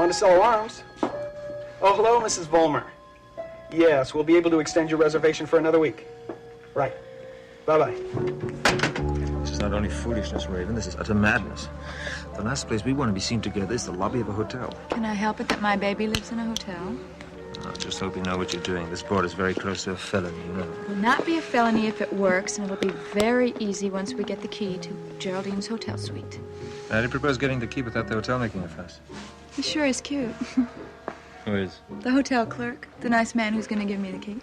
around to sell alarms. Oh, hello, Mrs. Vollmer. Yes, we'll be able to extend your reservation for another week. Right. Bye-bye. This is not only foolishness, Raven. This is utter madness. The last place we want to be seen together is the lobby of a hotel. Can I help it that my baby lives in a hotel? I just hope you know what you're doing. This board is very close to a felony, you know. It will not be a felony if it works, and it'll be very easy once we get the key to Geraldine's hotel suite. How do you propose getting the key without the hotel making a fuss? He sure is cute. Who is? The hotel clerk, the nice man who's going to give me the key.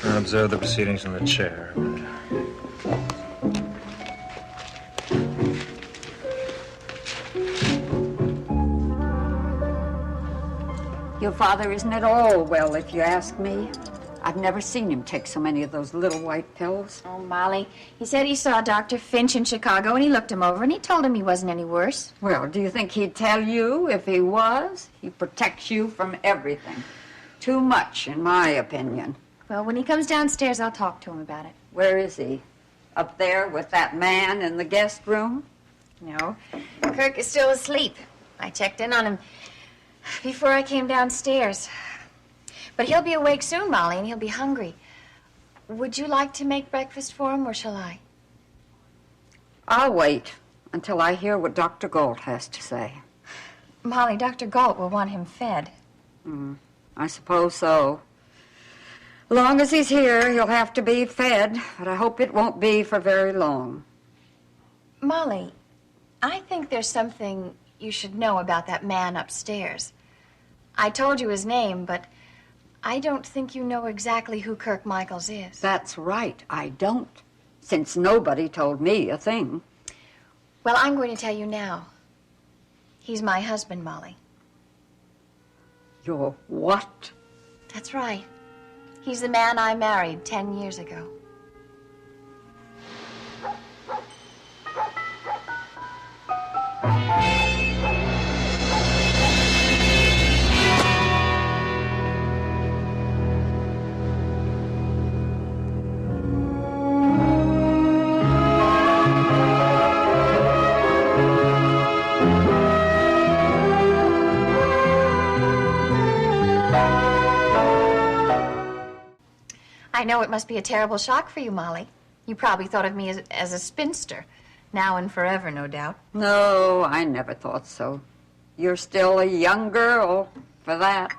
I'll observe the proceedings in the chair. Your father isn't at all well, if you ask me. I've never seen him take so many of those little white pills. Oh, Molly, he said he saw Dr. Finch in Chicago, and he looked him over, and he told him he wasn't any worse. Well, do you think he'd tell you if he was? He protects you from everything. Too much, in my opinion. Well, when he comes downstairs, I'll talk to him about it. Where is he? Up there with that man in the guest room? No, Kirk is still asleep. I checked in on him before I came downstairs. But he'll be awake soon, Molly, and he'll be hungry. Would you like to make breakfast for him, or shall I? I'll wait until I hear what Dr. Gault has to say. Molly, Dr. Gault will want him fed. I suppose so. As long as he's here, he'll have to be fed, but I hope it won't be for very long. Molly, I think there's something you should know about that man upstairs. I told you his name, but I don't think you know exactly who Kirk Michaels is. That's right, I don't, since nobody told me a thing. Well, I'm going to tell you now. He's my husband, Molly. Your what? That's right. He's the man I married 10 years ago. I know it must be a terrible shock for you, Molly. You probably thought of me as a spinster, now and forever, no doubt. No, I never thought so. You're still a young girl for that.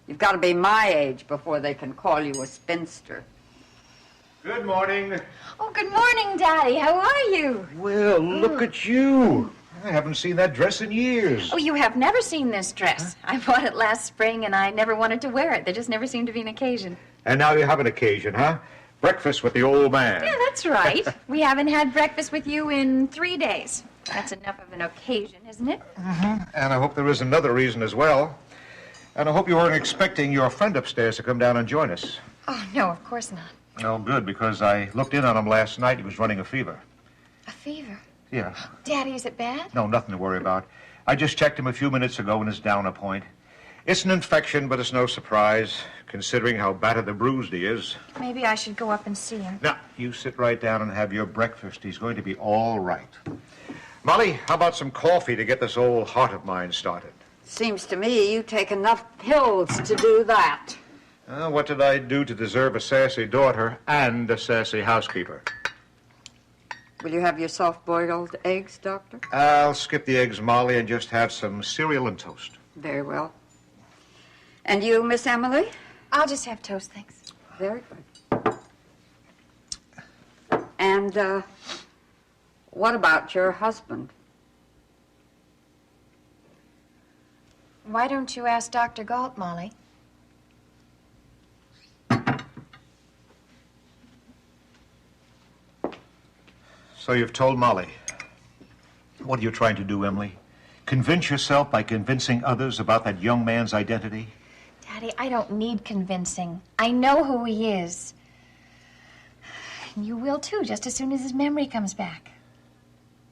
You've got to be my age before they can call you a spinster. Good morning. Oh, good morning, Daddy. How are you? Well, look at you. I haven't seen that dress in years. Oh, you have never seen this dress. I bought it last spring, and I never wanted to wear it. There just never seemed to be an occasion. And now you have an occasion, huh? Breakfast with the old man. Yeah, that's right. We haven't had breakfast with you in 3 days. That's enough of an occasion, isn't it? And I hope there is another reason as well. And I hope you weren't expecting your friend upstairs to come down and join us. Oh, no, of course not. Oh, good, because I looked in on him last night. He was running a fever. A fever? Yeah. Daddy, is it bad? No, nothing to worry about. I just checked him a few minutes ago and is down a point. It's an infection, but it's no surprise, considering how battered and bruised he is. Maybe I should go up and see him. Now, you sit right down and have your breakfast. He's going to be all right. Molly, how about some coffee to get this old heart of mine started? Seems to me you take enough pills to do that. What did I do to deserve a sassy daughter and a sassy housekeeper? Will you have your soft-boiled eggs, Doctor? I'll skip the eggs, Molly, and just have some cereal and toast. Very well. And you, Miss Emily? I'll just have toast, thanks. Very good. And, what about your husband? Why don't you ask Dr. Gault, Molly? So you've told Molly. What are you trying to do, Emily? Convince yourself by convincing others about that young man's identity? Daddy, I don't need convincing. I know who he is. And you will, too, just as soon as his memory comes back.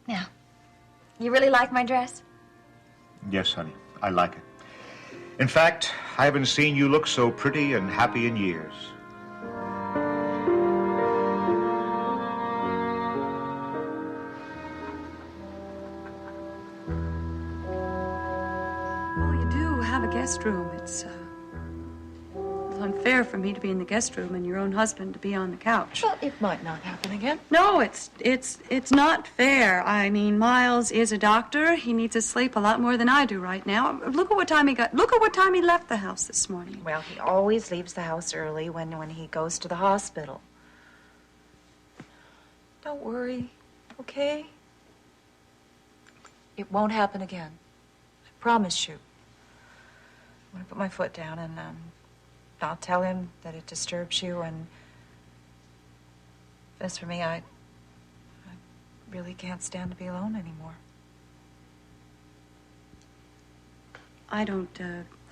Now, you really like my dress? Yes, honey, I like it. In fact, I haven't seen you look so pretty and happy in years. guest room. It's unfair for me to be in the guest room and your own husband to be on the couch. Well, it might not happen again. No, it's not fair. I mean, Miles is a doctor. He needs his sleep a lot more than I do right now. Look at what time he left the house this morning. Well, he always leaves the house early when he goes to the hospital. Don't worry, okay? It won't happen again. I promise you. I'm going to put my foot down and I'll tell him that it disturbs you, and as for me, I really can't stand to be alone anymore. I don't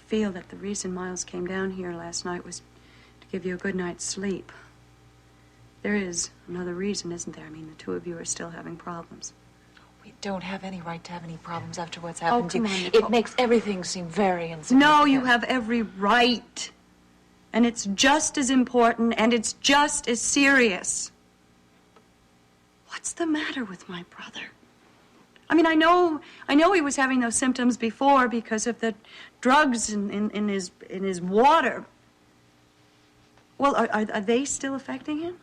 feel that the reason Miles came down here last night was to give you a good night's sleep. There is another reason, isn't there? I mean, the two of you are still having problems. We don't have any right to have any problems after what's happened to you. Come on, Nicole. It makes everything seem very insignificant. No, you have every right. And it's just as important, and it's just as serious. What's the matter with my brother? I mean, I know he was having those symptoms before because of the drugs in his water. Well, are they still affecting him?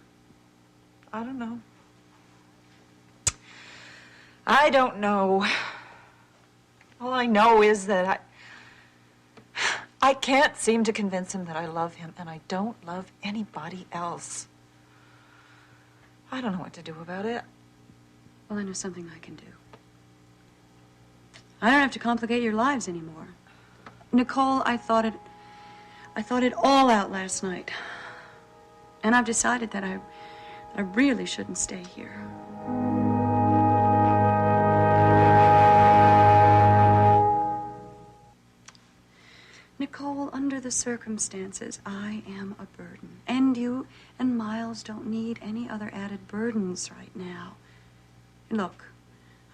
I don't know. I don't know. All I know is that I can't seem to convince him that I love him, and I don't love anybody else. I don't know what to do about it. Well, I know something I can do. I don't have to complicate your lives anymore. Nicole, I thought it all out last night. And I've decided that I really shouldn't stay here. Nicole, under the circumstances, I am a burden. And you and Miles don't need any other added burdens right now. Look,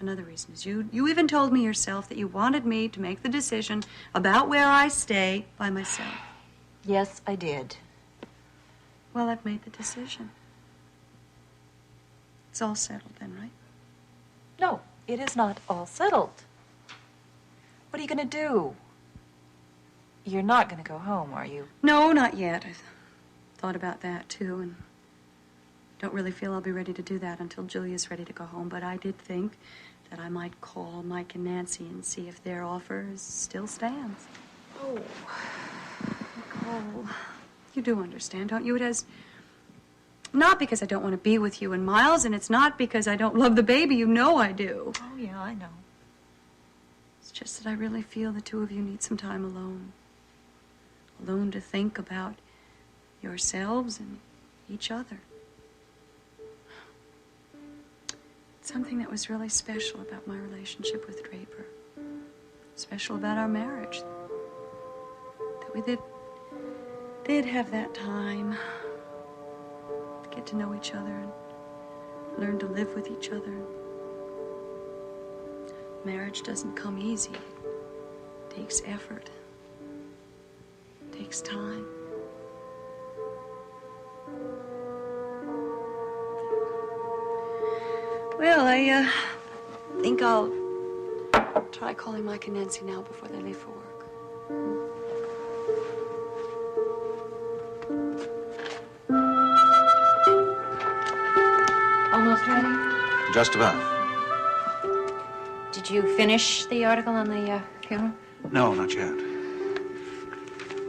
another reason is you even told me yourself that you wanted me to make the decision about where I stay by myself. Yes, I did. Well, I've made the decision. It's all settled then, right? No, it is not all settled. What are you going to do? You're not going to go home, are you? No, not yet. I've thought about that, too, and don't really feel I'll be ready to do that until Julia's ready to go home. But I did think that I might call Mike and Nancy and see if their offer still stands. Oh. Nicole, you do understand, don't you? It has... Not because I don't want to be with you and Miles, and it's not because I don't love the baby. You know I do. Oh, yeah, I know. It's just that I really feel the two of you need some time alone. Alone to think about yourselves and each other. Something that was really special about my relationship with Draper. Special about our marriage. That we did have that time to get to know each other and learn to live with each other. Marriage doesn't come easy. It takes effort. It takes time. Well, I think I'll try calling Mike and Nancy now before they leave for work. Almost ready? Just about. Did you finish the article on the funeral? No, not yet.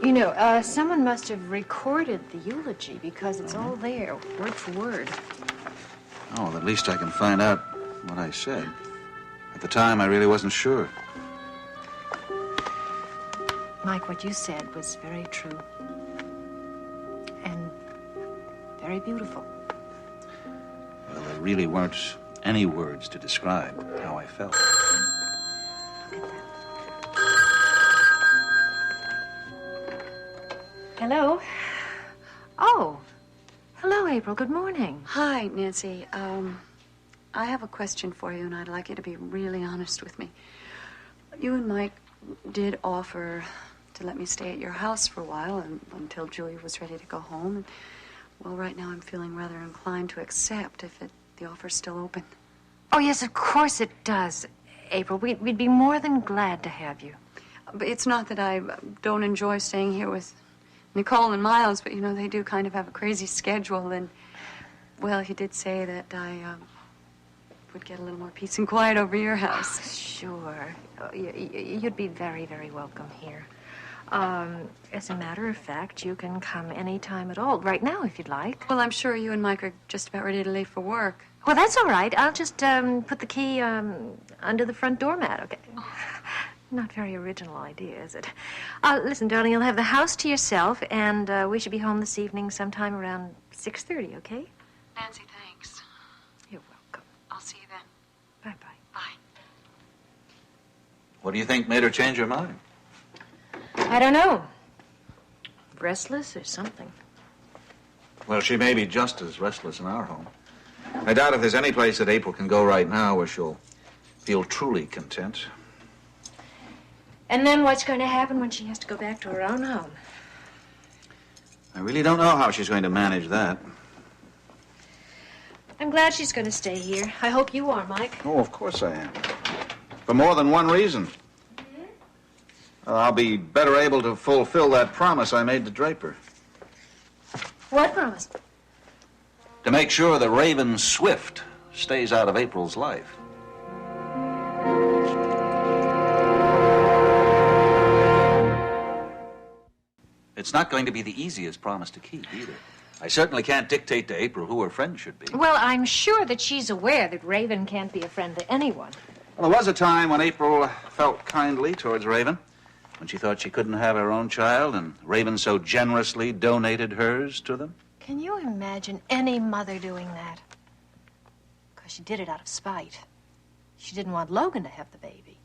You know, someone must have recorded the eulogy because it's all there, word for word. Oh, well, at least I can find out what I said. At the time, I really wasn't sure. Mike, what you said was very true. And very beautiful. Well, there really weren't any words to describe how I felt. Look at that. Hello? Oh. Hello, April. Good morning. Hi, Nancy. I have a question for you, and I'd like you to be really honest with me. You and Mike did offer to let me stay at your house for a while until Julia was ready to go home. And, well, right now I'm feeling rather inclined to accept if the offer's still open. Oh, yes, of course it does, April. We'd be more than glad to have you. But it's not that I don't enjoy staying here with Nicole and Miles, but, you know, they do kind of have a crazy schedule, and, well, he did say that I would get a little more peace and quiet over your house. Sure. You'd be very, very welcome here. As a matter of fact, you can come any time at all. Right now, if you'd like. Well, I'm sure you and Mike are just about ready to leave for work. Well, that's all right. I'll just put the key under the front doormat, okay? Not very original idea, is it? Listen, darling, you'll have the house to yourself, and we should be home this evening sometime around 6:30, okay? Nancy, thanks. You're welcome. I'll see you then. Bye-bye. Bye. What do you think made her change her mind? I don't know. Restless or something. Well, she may be just as restless in our home. I doubt if there's any place that April can go right now where she'll feel truly content. And then what's going to happen when she has to go back to her own home? I really don't know how she's going to manage that. I'm glad she's going to stay here. I hope you are, Mike. Oh, of course I am. For more than one reason. I'll be better able to fulfill that promise I made to Draper. What promise? To make sure that Raven Swift stays out of April's life. It's not going to be the easiest promise to keep, either. I certainly can't dictate to April who her friend should be. Well, I'm sure that she's aware that Raven can't be a friend to anyone. Well, there was a time when April felt kindly towards Raven, when she thought she couldn't have her own child, and Raven so generously donated hers to them. Can you imagine any mother doing that? Because she did it out of spite. She didn't want Logan to have the baby.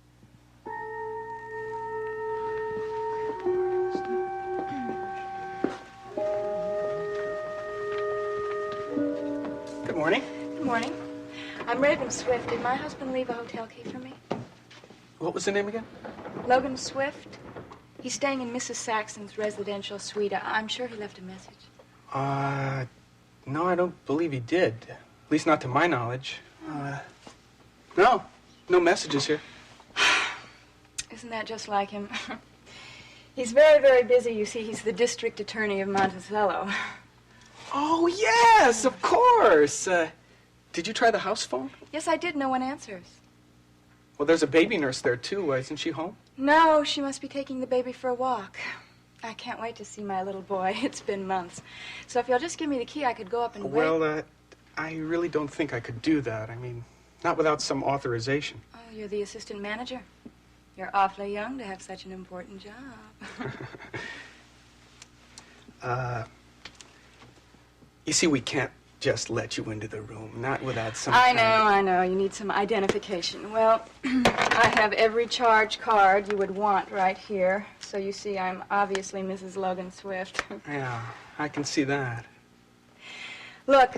Good morning. Good morning. I'm Raven Swift. Did my husband leave a hotel key for me? What was the name again? Logan Swift. He's staying in Mrs. Saxon's residential suite. I'm sure he left a message. No, I don't believe he did. At least not to my knowledge. No messages here. Isn't that just like him? He's very, very busy. You see, he's the district attorney of Monticello. Oh, yes, of course. Did you try the house phone? Yes, I did. No one answers. Well, there's a baby nurse there, too. Isn't she home? No, she must be taking the baby for a walk. I can't wait to see my little boy. It's been months. So if you'll just give me the key, I could go up and wait. Well, I really don't think I could do that. I mean, not without some authorization. Oh, you're the assistant manager? You're awfully young to have such an important job. You see, we can't just let you into the room, not without some I know. You need some identification. Well, I have every charge card you would want right here. So you see, I'm obviously Mrs. Logan Swift. Yeah, I can see that. Look,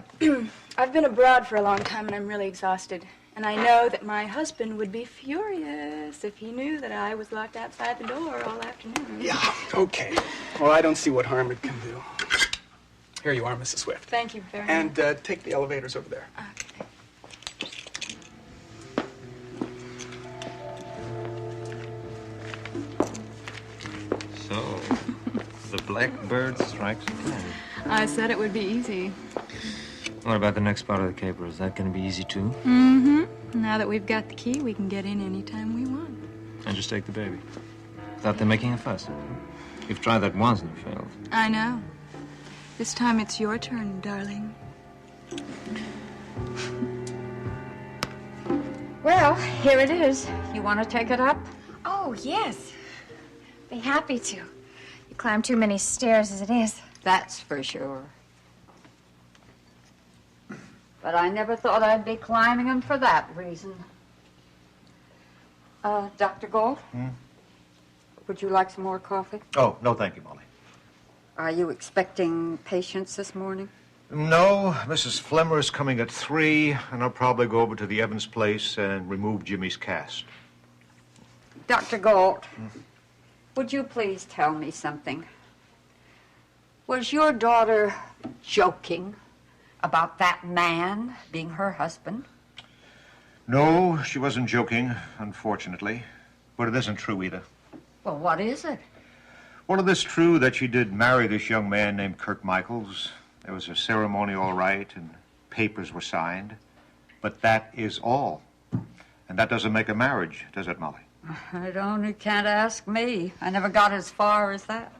I've been abroad for a long time, and I'm really exhausted. And I know that my husband would be furious if he knew that I was locked outside the door all afternoon. Yeah, okay. Well, I don't see what harm it can do. Here you are, Mrs. Swift. Thank you very much. And take the elevators over there. Okay. So, the blackbird strikes again. I said it would be easy. What about the next part of the caper? Is that going to be easy, too? Mm-hmm. Now that we've got the key, we can get in anytime we want. And just take the baby. Without them making a fuss. You've tried that once and you failed. I know. This time it's your turn, darling. Well, here it is. You want to take it up? Oh, yes. Be happy to. You climb too many stairs as it is. That's for sure. But I never thought I'd be climbing them for that reason. Dr. Gault? Would you like some more coffee? Oh, no, thank you, Molly. Are you expecting patients this morning? No, Mrs. Flemmer is coming at 3, and I'll probably go over to the Evans place and remove Jimmy's cast. Dr. Gault, would you please tell me something? Was your daughter joking about that man being her husband? No, she wasn't joking, unfortunately. But it isn't true either. Well, what is it? Well, it is true that she did marry this young man named Kirk Michaels. There was a ceremony all right, and papers were signed. But that is all. And that doesn't make a marriage, does it, Molly? You can't ask me. I never got as far as that.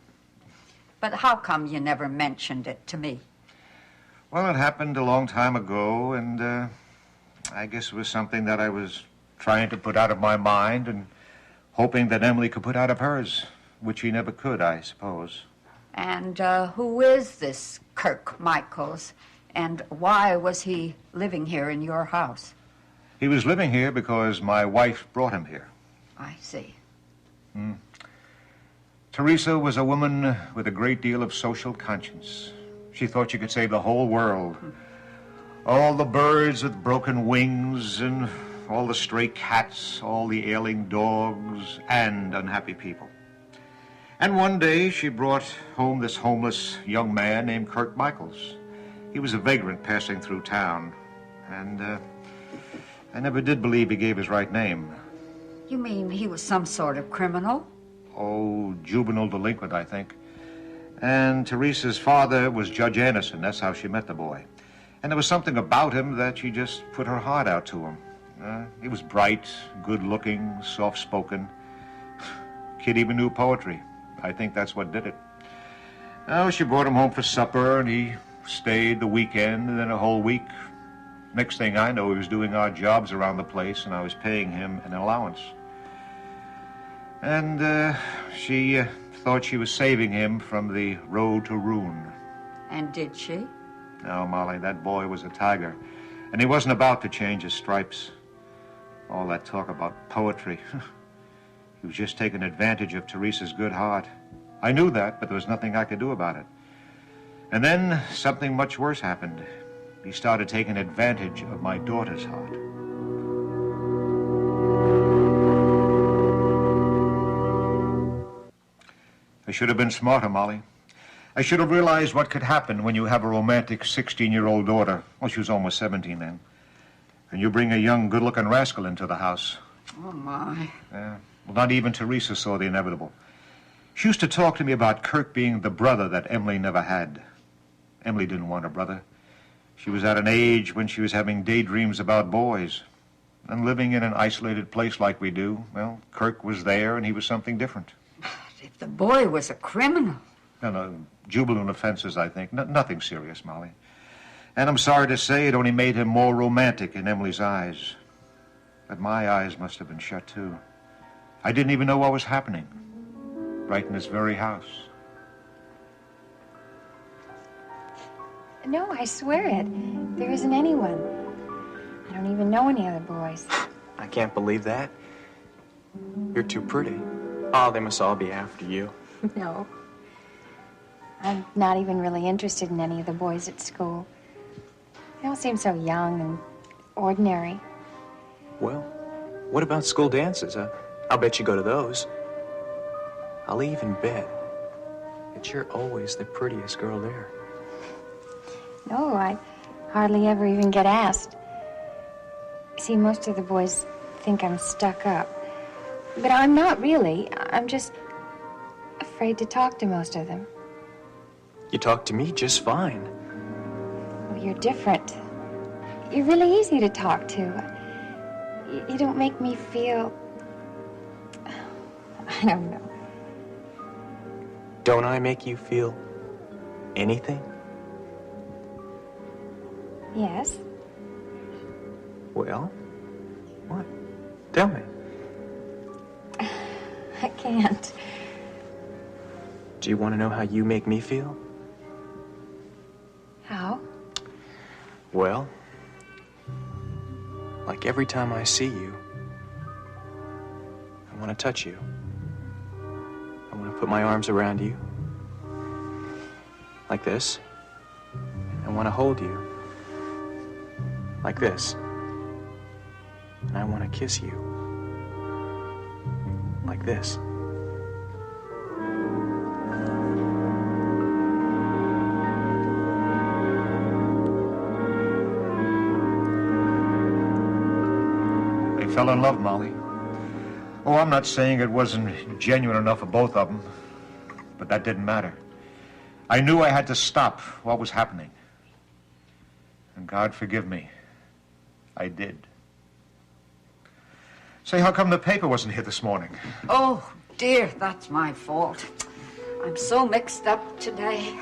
But how come you never mentioned it to me? Well, it happened a long time ago, and I guess it was something that I was trying to put out of my mind and hoping that Emily could put out of hers, which she never could, I suppose. And who is this Kirk Michaels? And why was he living here in your house? He was living here because my wife brought him here. I see. Teresa was a woman with a great deal of social conscience. She thought she could save the whole world. All the birds with broken wings, and all the stray cats, all the ailing dogs, and unhappy people. And one day she brought home this homeless young man named Kirk Michaels. He was a vagrant passing through town, and I never did believe he gave his right name. You mean he was some sort of criminal? Oh, juvenile delinquent, I think. And Teresa's father was Judge Anderson. That's how she met the boy. And there was something about him that she just put her heart out to him. He was bright, good-looking, soft-spoken. Kid even knew poetry. I think that's what did it. Oh, she brought him home for supper, and he stayed the weekend, and then a whole week. Next thing I know, he was doing odd jobs around the place, and I was paying him an allowance. And she thought she was saving him from the road to ruin. And did she? No, Molly, that boy was a tiger, and he wasn't about to change his stripes. All that talk about poetry. He was just taking advantage of Teresa's good heart. I knew that, but there was nothing I could do about it. And then something much worse happened. He started taking advantage of my daughter's heart. I should have been smarter, Molly. I should have realized what could happen when you have a romantic 16-year-old daughter. Well, she was almost 17 then. And you bring a young, good-looking rascal into the house. Oh, my. Yeah. Well, not even Teresa saw the inevitable. She used to talk to me about Kirk being the brother that Emily never had. Emily didn't want a brother. She was at an age when she was having daydreams about boys. And living in an isolated place like we do, well, Kirk was there and he was something different. If the boy was a criminal. No, juvenile offenses, I think. Nothing serious, Molly. And I'm sorry to say it only made him more romantic in Emily's eyes. But my eyes must have been shut, too. I didn't even know what was happening. Right in this very house. No, I swear it. There isn't anyone. I don't even know any other boys. I can't believe that. You're too pretty. Oh, they must all be after you. No. I'm not even really interested in any of the boys at school. They all seem so young and ordinary. Well, what about school dances? I'll bet you go to those. I'll even bet that you're always the prettiest girl there. No, I hardly ever even get asked. See, most of the boys think I'm stuck up. But I'm not really. I'm just afraid to talk to most of them. You talk to me just fine. Well, you're different. You're really easy to talk to. You don't make me feel... I don't know. Don't I make you feel anything? Yes. Well, what? Tell me. I can't. Do you want to know how you make me feel? How? Well, like every time I see you, I want to touch you. I want to put my arms around you. Like this. I want to hold you. Like this. And I want to kiss you. Like this. They fell in love, Molly. Oh, I'm not saying it wasn't genuine enough for both of them, but that didn't matter. I knew I had to stop what was happening. And God forgive me, I did. Say, how come the paper wasn't here this morning? Oh, dear, that's my fault. I'm so mixed up today.